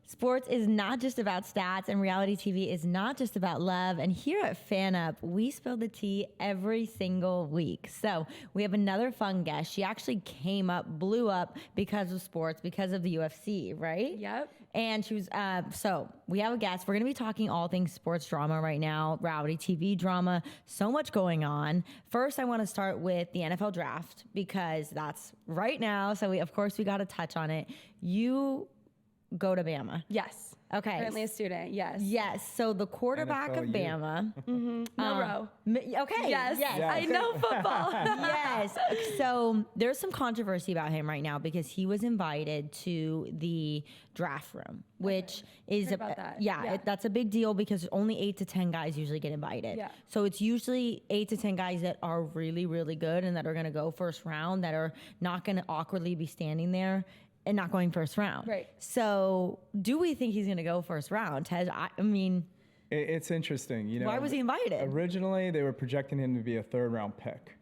Sports is not just about stats, and reality TV is not just about love. And here at Fan Up, we spill the tea every single week. So we have another fun guest. She actually blew up because of sports, because of the UFC, right? Yep. And she was, so we have a guest. We're going to be talking all things sports drama right now, reality TV drama, so much going on. First, I want to start with the NFL draft because that's right now. So of course, we got to touch on it. You go to Bama. Yes. Okay. Currently a student. Yes. Yes. So the quarterback NFL of Bama. Milroe. Okay. Yes. Yeah. I know football. Yes. So there's some controversy about him right now because he was invited to the draft room, which is Heard about that. Yeah. That's a big deal because only 8 to 10 guys usually get invited. Yeah. So it's usually 8 to 10 guys that are really, really good and that are going to go first round, that are not going to awkwardly be standing there and not going first round. Right. So do we think he's going to go first round, Tej? I mean, It's interesting. You know, why was he invited? Originally, they were projecting him to be a third-round pick.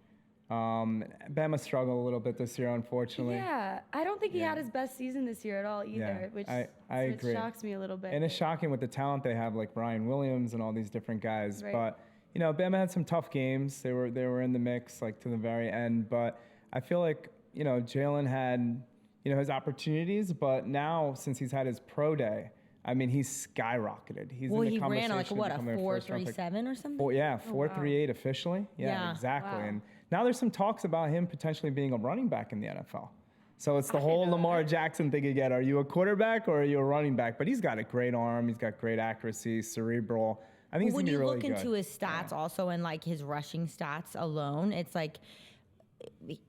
Bama struggled a little bit this year, unfortunately. Yeah. I don't think he had his best season this year at all either, which I agree. shocks me a little bit. And it's shocking with the talent they have, like Brian Williams and all these different guys. Right. But you know, Bama had some tough games. They were in the mix like to the very end. But I feel like Jalen had his opportunities, but now since he's had his pro day, I mean, he's skyrocketed. He's in the he ran conversation like of what, a becoming first round pick. 4.37 or something? 4.38 officially. Yeah, exactly. Wow. And now there's some talks about him potentially being a running back in the NFL. So it's the whole Lamar Jackson thing again. Are you a quarterback or are you a running back? But he's got a great arm. He's got great accuracy, cerebral. I think he's When going to be you really look good. into his stats also and like his rushing stats alone, it's like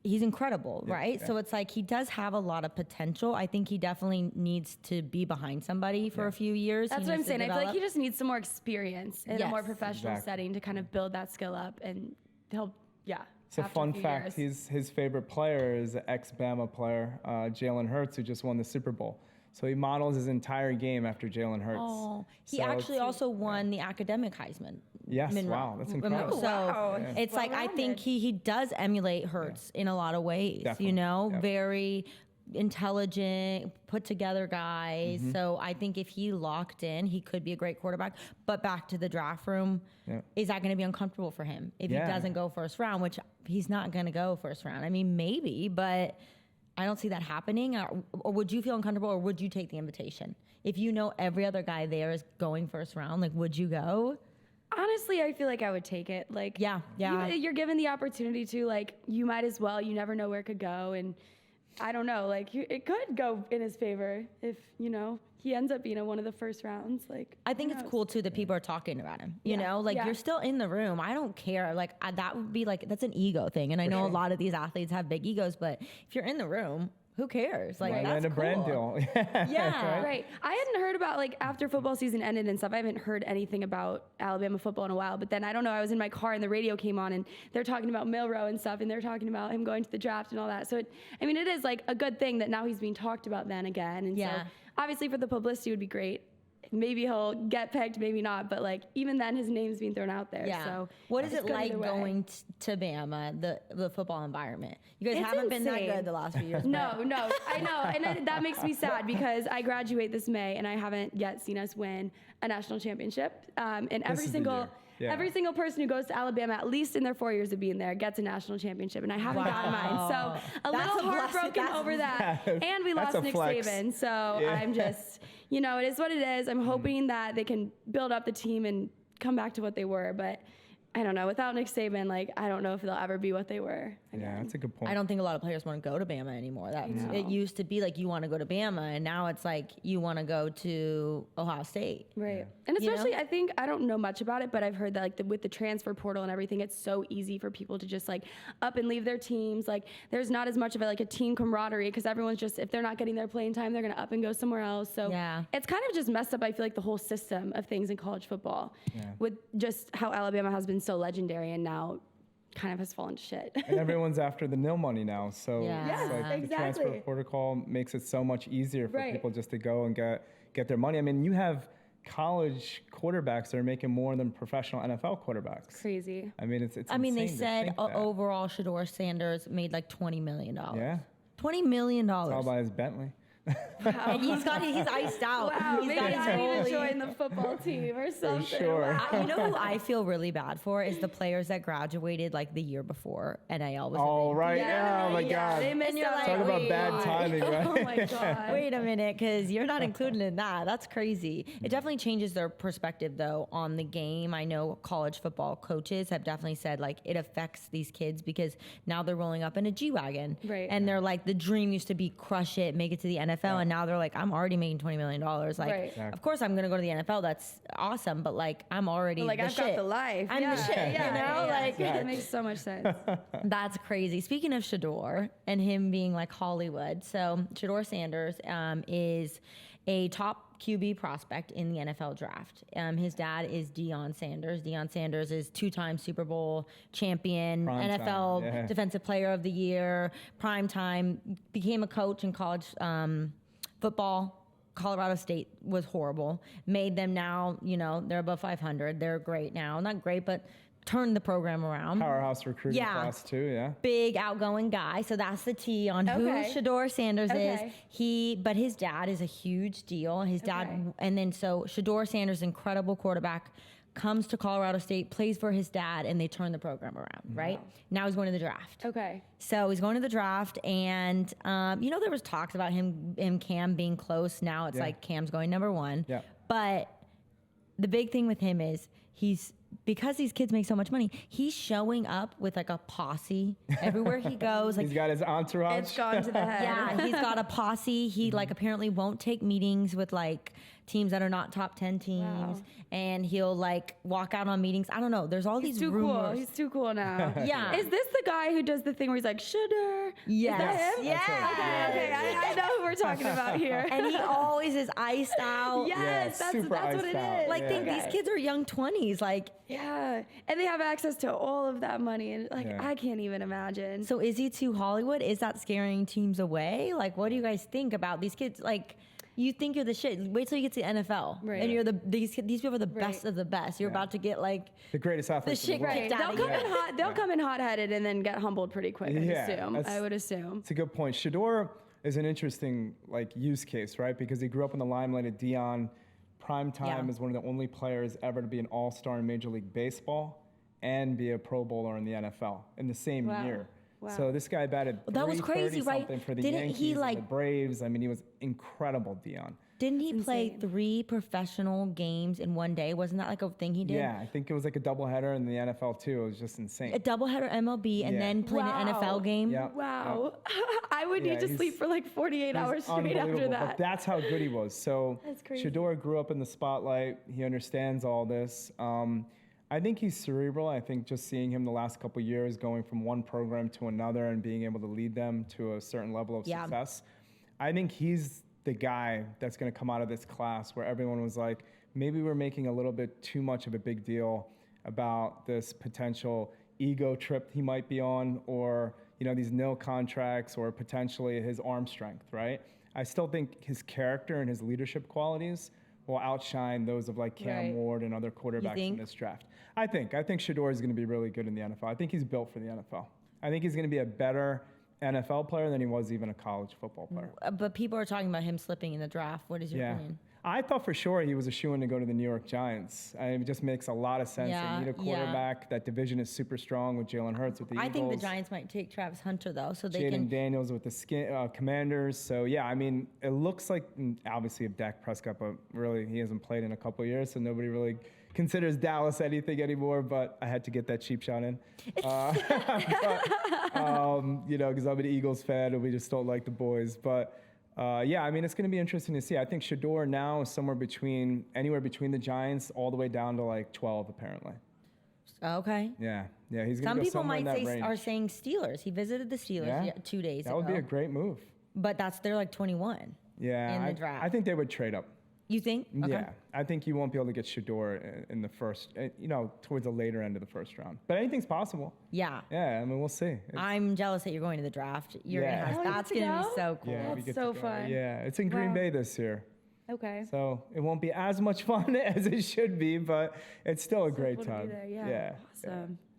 he's incredible, right? Yeah. So it's like he does have a lot of potential. I think he definitely needs to be behind somebody for a few years. That's He what I'm needs to saying. I feel like develop. he just needs some more experience in a more Yes. professional Exactly. setting to kind of build that skill up, and he'll, So after a fun few fact, years. his favorite player is an ex-Bama player, Jalen Hurts, who just won the Super Bowl. So he models his entire game after Jalen Hurts. Oh, he So actually it's- also won the academic Heisman. Yes, Monroe. wow, that's incredible. So Wow. it's like I think he does emulate Hurts in a lot of ways. Definitely. Yep. Very intelligent, put together guys. Mm-hmm. So I think if he locked in, he could be a great quarterback. But back to the draft room, is that going to be uncomfortable for him if he doesn't go first round? Which he's not going to go first round. I mean, maybe, but I don't see that happening. Or would you feel uncomfortable, or would you take the invitation if you know every other guy there is going first round? Like, would you go? Honestly, I feel like I would take it. Like, Yeah. you're given the opportunity to, like, you might as well. You never know where it could go, and I don't know. Like, it could go in his favor if he ends up being in one of the first rounds. Like, I think it's cool too that people are talking about him. You're still in the room. I don't care. Like that would be like that's an ego thing, and I know a lot of these athletes have big egos, but if you're in the room, who cares? Like that's and a cool. brand deal. Yeah. Right. I hadn't heard about, like, after football season ended and stuff, I haven't heard anything about Alabama football in a while. But then, I don't know, I was in my car and the radio came on and they're talking about Milroe and stuff, and they're talking about him going to the draft and all that. So, it is like a good thing that now he's being talked about then again. And so, obviously for the publicity, it would be great. Maybe he'll get picked, maybe not. But, like, even then, his name's being thrown out there. Yeah. So what is it's it good like either way. going to Bama, the football environment? You guys It's haven't been that insane. good the last few years. No, I know, and that makes me sad because I graduate this May and I haven't yet seen us win a national championship. And every is the single year. Yeah. every single person who goes to Alabama, at least in their 4 years of being there, gets a national championship, and I haven't gotten mine. So That's a little a blessing. heartbroken That's- over that, and we That's lost a Nick flex. Saban. So I'm just, it is what it is. I'm hoping that they can build up the team and come back to what they were, but I don't know. Without Nick Saban, like, I don't know if they'll ever be what they were. Yeah, that's a good point. I don't think a lot of players want to go to Bama anymore. It used to be like you want to go to Bama, and now it's like you want to go to Ohio State. Right. And especially, I think, I don't know much about it, but I've heard that, like, with the transfer portal and everything, it's so easy for people to just, like, up and leave their teams. Like, there's not as much of a team camaraderie because everyone's just, if they're not getting their playing time, they're going to up and go somewhere else. So it's kind of just messed up, I feel like, the whole system of things in college football with just how Alabama has been so legendary and now kind of has fallen to shit. And everyone's after the NIL money now. So Yeah. it's like the transfer Exactly. protocol makes it so much easier for Right. people just to go and get their money. I mean, you have college quarterbacks that are making more than professional NFL quarterbacks. Crazy. I mean, it's I mean, they insane to said think that. overall Shador Sanders made like $20 million. Yeah. $20 million. It's all by his Bentley. And he's iced out. Wow, He's maybe got his I need goalie. to join the football team or something. sure. Wow. You know who I feel really bad for is the players that graduated like the year before NIL was. Oh, a thing. right. Yeah, Oh, my yeah, God. they missed And you're out like, on Talk about wait, bad why? timing, right? Oh my God. Wait a minute, because you're not included in that. That's crazy. It definitely changes their perspective, though, on the game. I know college football coaches have definitely said, like, it affects these kids because now they're rolling up in a G-Wagon. Right. And they're like, the dream used to be crush it, make it to the NFL. And now they're like, I'm already making $20 million. Like, Right. of course I'm going to go to the NFL. That's awesome. But, like, I'm already Like, the I've shit. got the life. I'm the shit, you know? Like, It makes so much sense. that's crazy. Speaking of Shador and him being like Hollywood, so Shador Sanders is a top QB prospect in the NFL draft. His dad is Deion Sanders. Deion Sanders is two-time Super Bowl champion, Prime NFL time, yeah. Defensive Player of the Year, prime time, became a coach in college football. Colorado State was horrible. Made them now, you know, they're above 500. They're great now. Not great, but turned the program around. Powerhouse recruiting class too, yeah. Big outgoing guy. So that's the T on who Okay. Shador Sanders Okay. is. But his dad is a huge deal. His dad, Okay. and then so Shador Sanders, incredible quarterback, comes to Colorado State, plays for his dad, and they turn the program around, right? Now he's going to the draft. Okay. So he's going to the draft, and you know there was talks about him and Cam being close. Now it's Yeah. like Cam's going number one. Yeah. But the big thing with him is because these kids make so much money, he's showing up with like a posse everywhere he goes. Like He's got his entourage. It's gone to the head. yeah, he's got a posse. He like apparently won't take meetings with like teams that are not top 10 teams, Wow. and he'll like walk out on meetings. I don't know. There's all He's these too cool. rumors. He's too cool now. Yeah. Is this the guy who does the thing where he's like, Shador? Yes. Is that him? Yes. Okay, I know who we're talking about here. And he always is iced out. Yes, that's super what iced it out. is. Like Yeah. think these kids are young 20s. Like Yeah, and they have access to all of that money, and like Yeah. I can't even imagine. so is he too Hollywood? Is that scaring teams away? Like what do you guys think about these kids? Like you think you're the shit. Wait till you get to the NFL, Right. and you're these people are the best Right. of the best. You're about to get like the greatest athletes The in shit the world. kicked out They'll of come you. in hot. They'll come in hot-headed and then get humbled pretty quick. I Yeah, assume. that's- I would assume. It's a good point. Shador is an interesting like use case, right? Because he grew up in the limelight of Deion. Prime time Yeah. is one of the only players ever to be an all-star in Major League Baseball and be a Pro Bowler in the NFL in the same Wow. year. Wow. So this guy batted Well, that was crazy, right? something for the Didn't he, Yankees and like- the Braves. I mean, he was incredible, Deion. didn't he play insane. 3 professional games in one day? Wasn't that like a thing he did? Yeah, I think it was like a doubleheader in the NFL too. It was just insane. A doubleheader MLB and Yeah. then playing an NFL game. Yeah. Wow. I would Yeah, need to he's- sleep for like 48 hours He's straight after unbelievable, that. But that's how good he was. So That's crazy. Shador grew up in the spotlight. He understands all this. I think he's cerebral. I think just seeing him the last couple of years going from one program to another and being able to lead them to a certain level of Yeah. success, I think he's the guy that's going to come out of this class where everyone was like, maybe we're making a little bit too much of a big deal about this potential ego trip he might be on, or these NIL contracts, or potentially his arm strength, right? I still think his character and his leadership qualities will outshine those of like Cam Right. Ward and other quarterbacks in think? this draft. I think Shador is going to be really good in the NFL. I think he's built for the NFL. I think he's going to be a better NFL player than he was even a college football player. But people are talking about him slipping in the draft. What is your opinion? I thought for sure he was a shoo-in to go to the New York Giants. It just makes a lot of sense. Yeah, They need a yeah. quarterback. That division is super strong with Jalen Hurts with the I Eagles. think the Giants might take Travis Hunter though, so they Jaden can. Daniels with the Commanders. So, yeah, I mean, it looks like, obviously, if Dak Prescott, but really he hasn't played in a couple of years, so nobody really considers Dallas anything anymore, but I had to get that cheap shot in. Because I'm an Eagles fan and we just don't like the boys. But, yeah, I mean, it's going to be interesting to see. I think Shador now is anywhere between the Giants all the way down to like 12, apparently. Okay. Yeah, he's going Some to go people somewhere in might that range. are saying Steelers. He visited the Steelers 2 days That ago. would be a great move. But they're like 21. Yeah, in the draft. I think they would trade up. You think? Okay. Yeah, I think you won't be able to get Shador in the first, towards the later end of the first round. But anything's possible. Yeah. Yeah, I mean, we'll see. I'm jealous that you're going to the draft. Yeah. That's Oh, you going get to to be go? so cool. Yeah, we That's get so to go. fun. Yeah, it's in Green Wow. Bay this year. Okay. So it won't be as much fun as it should be, but it's still a great Wanna be time. there, yeah.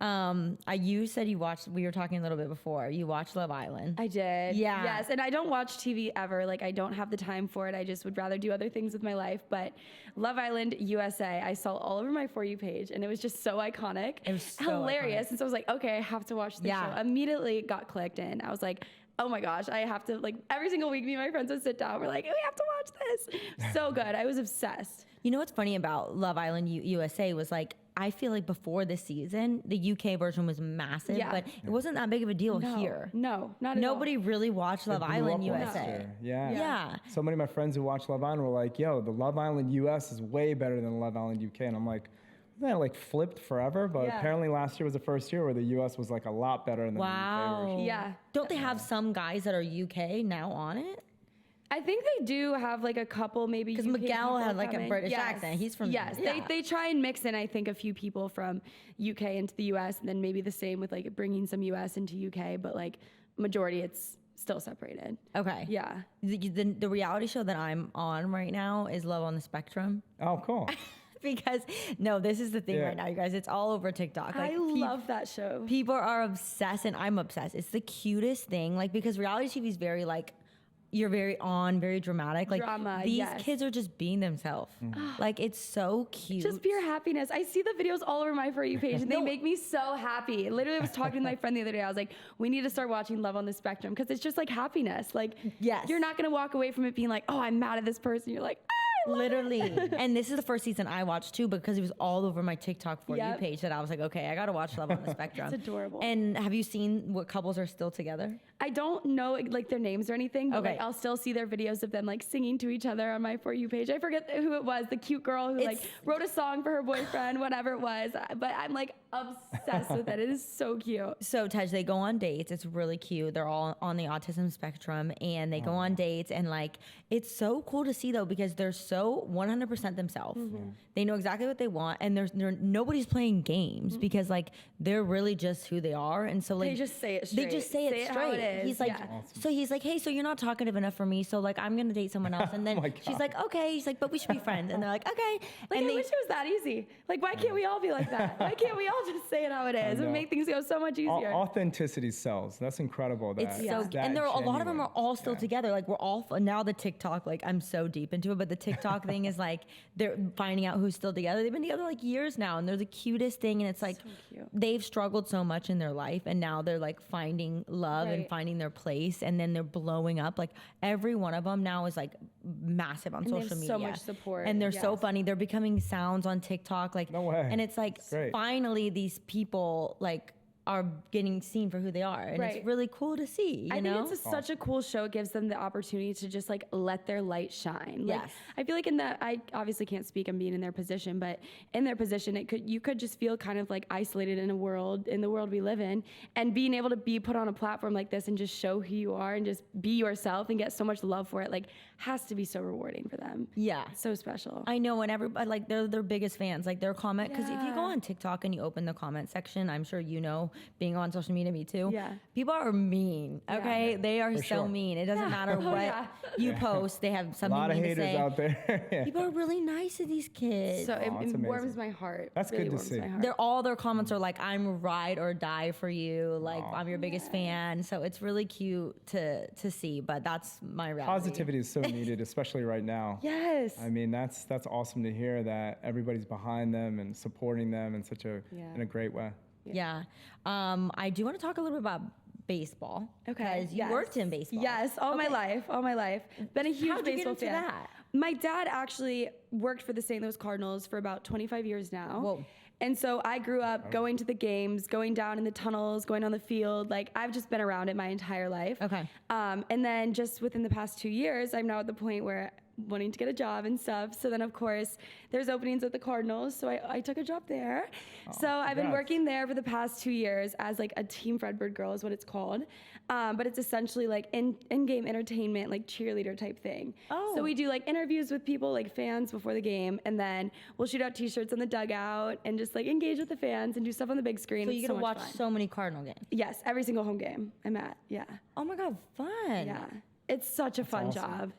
Awesome. You said you watched, we were talking a little bit before, you watched Love Island. I did. Yeah. Yes, and I don't watch TV ever. Like, I don't have the time for it. I just would rather do other things with my life. But Love Island USA, I saw all over my For You page, and it was just so iconic. It was so hilarious. iconic. And so I was like, okay, I have to watch this Yeah. show. Immediately got clicked in. I was like, oh my gosh, I have to, like, every single week, me and my friends would sit down. We're like, we have to watch this. So good. I was obsessed. You know what's funny about Love Island USA was like, I feel like before this season, the UK version was massive, Yeah. but it wasn't that big of a deal No, here. no, not at Nobody all. really watched Love It blew Island up last USA. year. Yeah. Yeah. So many of my friends who watch Love Island were like, yo, the Love Island US is way better than Love Island UK. And I'm like, that like flipped forever, but Yeah. apparently last year was the first year where the US was like a lot better than the UK Wow. version. Yeah. Don't they have some guys that are UK now on it? I think they do have like a couple maybe. Because UK Miguel people had like a coming. British Yes. accent. He's from Yes, yeah. they try and mix in I think a few people from UK into the US, and then maybe the same with like bringing some US into UK, but like majority it's still separated. Okay. Yeah. The reality show that I'm on right now is Love on the Spectrum. Oh, cool. Because no, this is the thing Yeah. right now, you guys. It's all over TikTok. Like, I love that show. people are obsessed, and I'm obsessed. It's the cutest thing. Like, because reality TV is very like, you're very on, very dramatic. Like Drama, these yes. kids are just being themselves. Like it's so cute. Just pure happiness. I see the videos all over my For You page, and they make me so happy. Literally, I was talking to my friend the other day. I was like, we need to start watching Love on the Spectrum because it's just like happiness. Like, Yes. you're not going to walk away from it being like, oh, I'm mad at this person. You're like, I love Literally. it. And this is the first season I watched too because it was all over my TikTok For You Yep. page that I was like, okay, I gotta watch Love on the Spectrum. It's adorable. And have you seen what couples are still together? I don't know like their names or anything, but Okay. like I'll still see their videos of them like singing to each other on my For You page. I forget who it was, the cute girl who like It's- wrote a song for her boyfriend, whatever it was. But I'm like obsessed with it. It is so cute. So Tej, they go on dates. It's really cute. They're all on the autism spectrum, and they go on dates, and like it's so cool to see though because they're so 100% themselves. They know exactly what they want, and nobody's playing games because like they're really just who they are, and so like They just say it They straight. just say it Say it straight. how it is, He's like, yeah. so he's like, hey, so you're not talkative enough for me, so like I'm gonna date someone else, and then Oh my she's God. like, okay, he's like, but we should be friends, and they're like, okay, Like and I wish it was that easy. Like why can't we all be like that? Why can't we all just say it how it is know. and make things go so much easier? Authenticity sells. That's incredible. That, It's so, that and there are a lot of them genuine. are all still Yeah. together. Like we're all now the TikTok. Like I'm so deep into it, but the TikTok thing is like they're finding out who's still together. They've been together like years now, and they're the cutest thing. And it's like cute. they've struggled so much in their life, and now they're like finding love and Right. finding their place, and then they're blowing up. Like every one of them now is like massive on And they have social so media. much support, and they're so yes. funny. They're becoming sounds on TikTok. Like No way. and it's like Great. finally these people like are getting seen for who they are, and Right. it's really cool to see. You I know? think it's such a cool show. It gives them the opportunity to just like let their light shine. Like, Yes. I feel like I obviously can't speak on being in their position, but in their position, you could just feel kind of like isolated in the world we live in, and being able to be put on a platform like this and just show who you are and just be yourself and get so much love for it, like has to be so rewarding for them. Yeah. So special. I know, and everybody like they're their biggest fans. Like their comment, because if you go Yeah. on TikTok and you open the comment section, I'm sure you know, being on social media, me too. Yeah. People are mean. Okay, Yeah. they are For so sure. mean. It doesn't matter Oh, what yeah. you post. They have A something lot of mean to haters say. out there. Yeah. People are really nice to these kids. So it, Aw, it's it warms amazing. my heart. That's really good to warms see. my heart. They're all their comments are like, "I'm ride or die for you." Like I'm your biggest fan. So it's really cute to see. But that's my reality. Positivity is so needed, especially right now. Yes. I mean, that's awesome to hear that everybody's behind them and supporting them in such a Yeah. in a great way. Yeah. I do want to talk a little bit about baseball. Okay. Because you worked in baseball. Yes, all my life. Been a huge How'd you get baseball into fan. that? My dad actually worked for the St. Louis Cardinals for about 25 years now. Whoa. And so I grew up going to the games, going down in the tunnels, going on the field. Like I've just been around it my entire life. Okay. And then just within the past 2 years, I'm now at the point where wanting to get a job and stuff. So then of course there's openings at the Cardinals. So I took a job there. So I've been congrats. working there for the past 2 years as like a Team Fredbird girl is what it's called. But it's essentially like in-game entertainment, like cheerleader type thing. Oh. So we do like interviews with people, like fans before the game. And then we'll shoot out t-shirts on the dugout and just like engage with the fans and do stuff on the big screen. So It's you get to much watch fun. so many Cardinal games. Yes, every single home game I'm at. Yeah. Oh my God, fun. Yeah. It's such a fun awesome. job.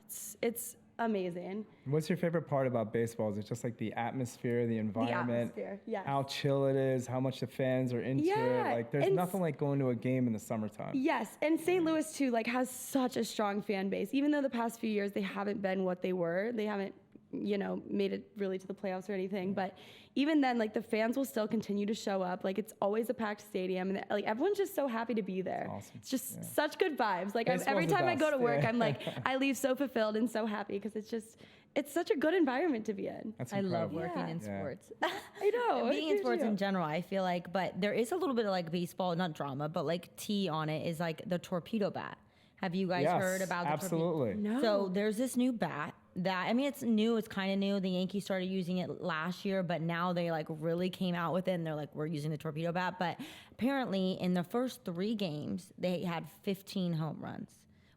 It's amazing. What's your favorite part about baseball? Is it just like the atmosphere, the environment, yes. how chill it is, how much the fans are into it? Like, there's nothing like going to a game in the summertime. Yes, and St. Louis too, like, has such a strong fan base. Even though the past few years they haven't been what they were, they haven't, made it really to the playoffs or anything. But even then, like, the fans will still continue to show up. Like, it's always a packed stadium, and like everyone's just so happy to be there. That's awesome. It's just such good vibes. Like, every the time I go to best. work, I'm like, I leave so fulfilled and so happy because it's such a good environment to be in. That's I love incredible. working in sports. I know. Being in sports in general, I feel like, but there is a little bit of like baseball, not drama, but like tea on it is like the torpedo bat. Have you guys heard about the absolutely. torpedo? No. So there's this new bat that, I mean, it's new, it's kind of new. The Yankees started using it last year, but now they like really came out with it and they're like, we're using the torpedo bat. But apparently in the first 3 games, they had 15 home runs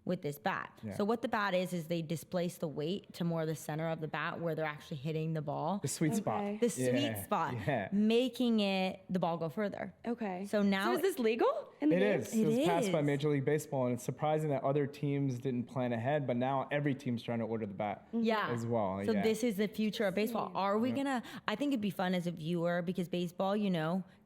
with this bat. Yeah. So what the bat is they displace the weight to more the center of the bat where they're actually hitting the ball. The sweet spot. Okay. The sweet spot, making it the ball go further. Okay. So now is this legal in the It game? is. It was passed by is. Major League Baseball, and it's surprising that other teams didn't plan ahead, but now every team's trying to order the bat Yeah. as well. So this is the future of baseball. Are we gonna? I think it'd be fun as a viewer because baseball,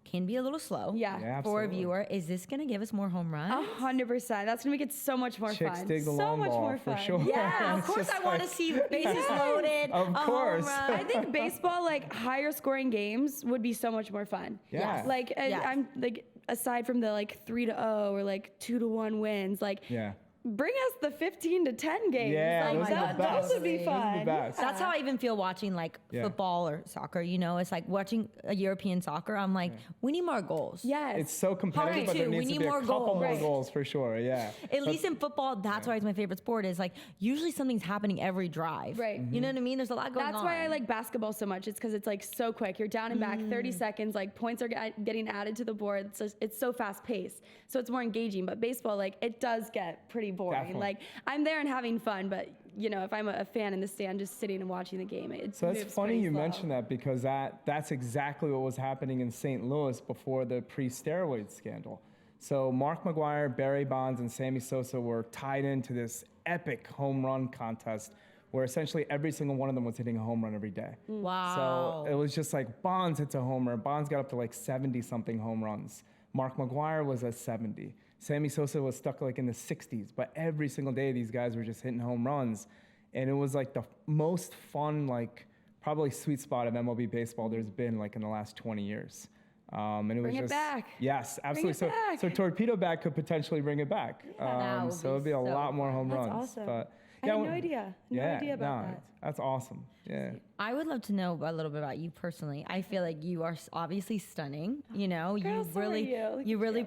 can be a little slow. Yeah. Yeah, For a absolutely. viewer, is this gonna give us more home runs? 100%. That's gonna make it so much more Chicks fun. dig the so long much ball, more for fun. sure. Yeah, of It's course just I want to like- see bases loaded. Of a home course. run. I think baseball, like higher scoring games, would be so much more fun. Yeah. Like Yes. I'm like, aside from the like 3-0 or like 2-1 wins, like Yeah. bring us the 15-10 games. Yeah, like, those are the best. those would be Those are the fun. best. That's how I even feel watching like Yeah. football or soccer. It's like watching a European soccer. I'm like, we need more goals. Yes. It's so competitive, but too. there We needs to need be a more couple goals. more Right. goals for sure. Yeah. At least in football, that's why it's my favorite sport. Is like usually something's happening every drive. Right. You know what I mean? There's a lot going on. That's why I like basketball so much. It's because it's like so quick. You're down and back 30 seconds. Like points are getting added to the board. So it's so fast paced. So it's more engaging. But baseball, like it does get pretty boring. Definitely. Like I'm there and having fun, but if I'm a fan in the stand, just sitting and watching the game, it So that's moves funny pretty you slow. mentioned that because that's exactly what was happening in St. Louis before the pre-steroid scandal. So Mark McGwire, Barry Bonds, and Sammy Sosa were tied into this epic home run contest where essentially every single one of them was hitting a home run every day. Wow. So it was just like Bonds hits a homer. Bonds got up to like 70-something home runs. Mark McGwire was at 70. Sammy Sosa was stuck like in the 60s, but every single day these guys were just hitting home runs. And it was like the most fun, like probably sweet spot of MLB baseball there's been like in the last 20 years. And it was Bring it just, back. Yes, absolutely. it back. So torpedo bat could potentially bring it back. That would So be it'd be a so lot more home That's runs. awesome. But I had no idea. No idea about that. That's awesome. Yeah. I would love to know a little bit about you personally. I feel like you are obviously stunning. You Girl, you so are really, you. you really,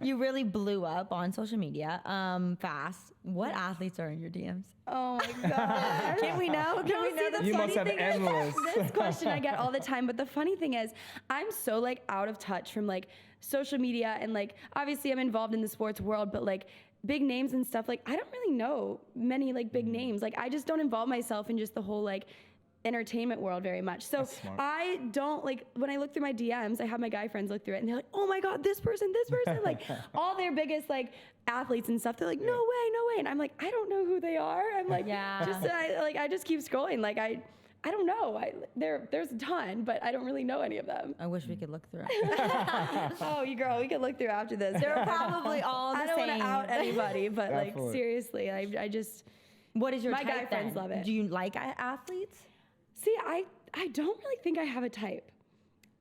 you really blew up on social media fast. What athletes are in your DMs? Oh my God. Can we know? Can we know? You must have thing is, endless. this question I get all the time, but the funny thing is, I'm so like out of touch from like social media and like obviously I'm involved in the sports world, but like big names and stuff, like I don't really know many like big names. Like I just don't involve myself in just the whole like entertainment world very much. So That's smart. I don't like when I look through my DMs, I have my guy friends look through it and they're like, oh my God, this person, like all their biggest like athletes and stuff. They're like, no way. And I'm like, I don't know who they are. I'm like, Yeah. I just keep scrolling. Like I don't know. There's a ton, but I don't really know any of them. I wish we could look through. Oh, you girl, we can look through after this. They're probably all the I don't want same. to out anybody, but like Definitely. seriously, I just What is your My type guy friends then? love it. Do you like athletes? see. I don't really think I have a type.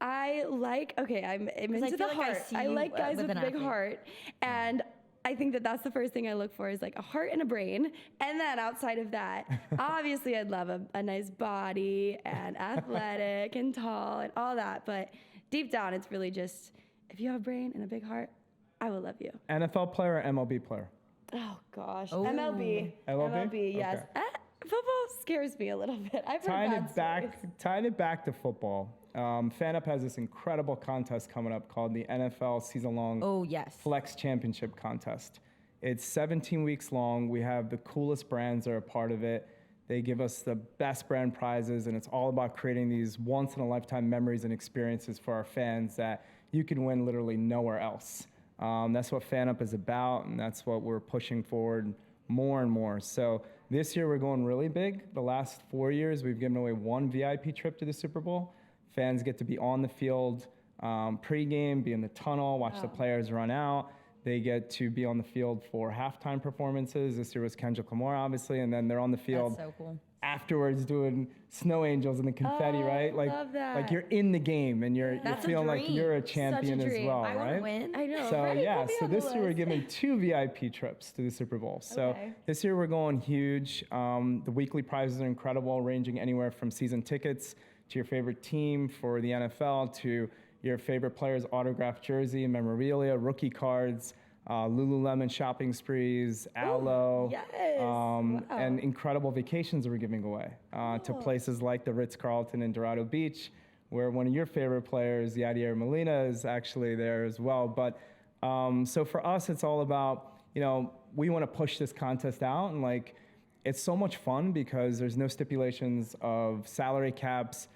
I'm into feel the like I heart. see I you, like guys with with a an big athlete. heart, and I think that's the first thing I look for is like a heart and a brain. And then outside of that, obviously I'd love a nice body and athletic and tall and all that. But deep down, it's really just, if you have a brain and a big heart, I will love you. NFL player or MLB player? Oh gosh. Oh. MLB. MLB? Yes. Okay. Football scares me a little bit. I've heard Tying it back to football. FanUp has this incredible contest coming up called the NFL season-long Oh, yes. Flex Championship Contest. It's 17 weeks long. We have the coolest brands that are a part of it. They give us the best brand prizes, and it's all about creating these once-in-a-lifetime memories and experiences for our fans that you can win literally nowhere else. That's what FanUp is about, and that's what we're pushing forward more and more. So This year we're going really big. The last 4 years we've given away 1 VIP trip to the Super Bowl. Fans get to be on the field pregame, be in the tunnel, watch the players run out. They get to be on the field for halftime performances. This year was Kendrick Lamar, obviously, and then they're on the field That's so cool. afterwards doing snow angels and the confetti, right? Like, love that. like you're in the game and you're That's a feeling like dream. you're a Such a champion as dream. well, I want right? to win. I know. So right? yeah, Put me so on the this year we're list. giving 2 VIP trips to the Super Bowl. So Okay. this year we're going huge. The weekly prizes are incredible, ranging anywhere from season tickets to your favorite team for the NFL to your favorite player's autographed jersey, memorabilia, rookie cards, Lululemon shopping sprees, aloe, yes. and incredible vacations we're giving away to places like the Ritz-Carlton in Dorado Beach, where one of your favorite players, Yadier Molina, is actually there as well. But so for us, it's all about, we want to push this contest out, and like, it's so much fun because there's no stipulations of salary caps.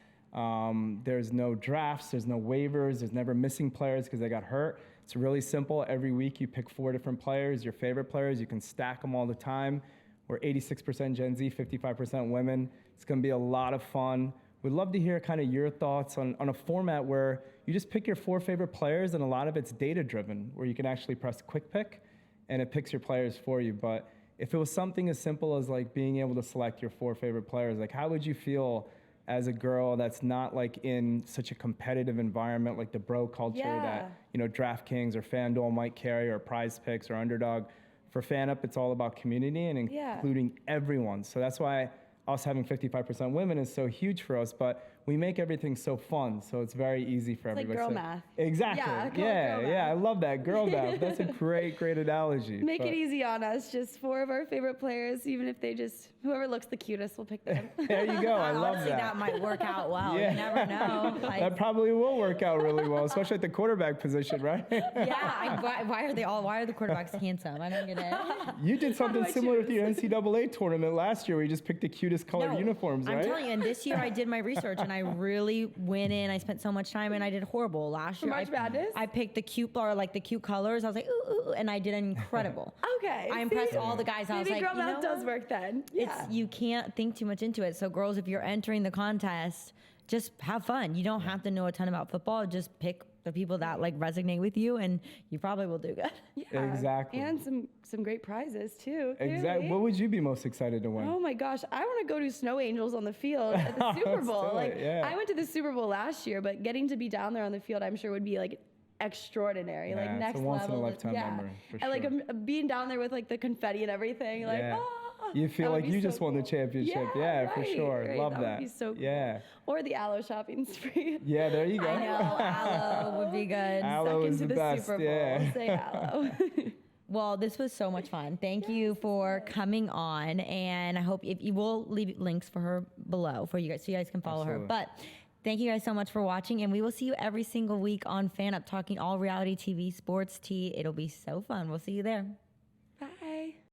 There's no drafts, there's no waivers, there's never missing players because they got hurt. It's really simple. Every week you pick 4 different players, your favorite players. You can stack them all the time. We're 86% Gen Z, 55% women. It's going to be a lot of fun. We'd love to hear kind of your thoughts on a format where you just pick your 4 favorite players, and a lot of it's data-driven, where you can actually press quick pick, and it picks your players for you. But if it was something as simple as like being able to select your 4 favorite players, like how would you feel as a girl that's not like in such a competitive environment like the bro culture that DraftKings or FanDuel might carry, or Prize Picks or Underdog? For FanUp, it's all about community and including everyone. So that's why us having 55% women is so huge for us, but we make everything so fun, so it's very easy for everybody. Like girl math. Exactly. Yeah, call it girl math. I love that, girl math. That's a great analogy. Make it easy on us. Just 4 of our favorite players, even if they whoever looks the cutest, we'll pick them. There you go. I love Honestly, that might work out well. You never know. That probably will work out really well, especially at the quarterback position, right? Why are the quarterbacks handsome? I don't get it. You did something I similar with choose? your NCAA tournament last year where you just picked the cutest colored uniforms, right? I'm telling you, and this year I did my research and I really went in. I spent so much time and I did horrible. Last year, March Madness? I picked the cute the cute colors. I was like, ooh, and I did incredible. Okay. I impressed all the guys. I was Maybe like, girl math does work then. Yeah. You can't think too much into it. So girls, if you're entering the contest, just have fun. You don't have to know a ton about football. Just pick the people that like resonate with you, and you probably will do good. Yeah. Exactly. And some great prizes too. Exactly. Clearly. What would you be most excited to win? Oh my gosh, I want to go do snow angels on the field at the Super Let's Bowl. do Like it, yeah. I went to the Super Bowl last year, but getting to be down there on the field, I'm sure would be like extraordinary, like it's next a once level. in a lifetime memory, for And like sure. being down there with like the confetti and everything, like You feel that would like be you so just won the cool. championship. Yeah, for right, sure. right. Love That that. would be so cool. Yeah. Or the aloe shopping spree. Yeah, there you go. I know, aloe would be good. Aloe Stuck is into the the best. Super Bowl. Yeah. Say aloe. Well, this was so much fun. Thank you for coming on, and I hope if you will leave links for her below for you guys, so you guys can follow her. Absolutely. But thank you guys so much for watching, and we will see you every single week on FanUp, talking all reality TV, sports tea. It'll be so fun. We'll see you there.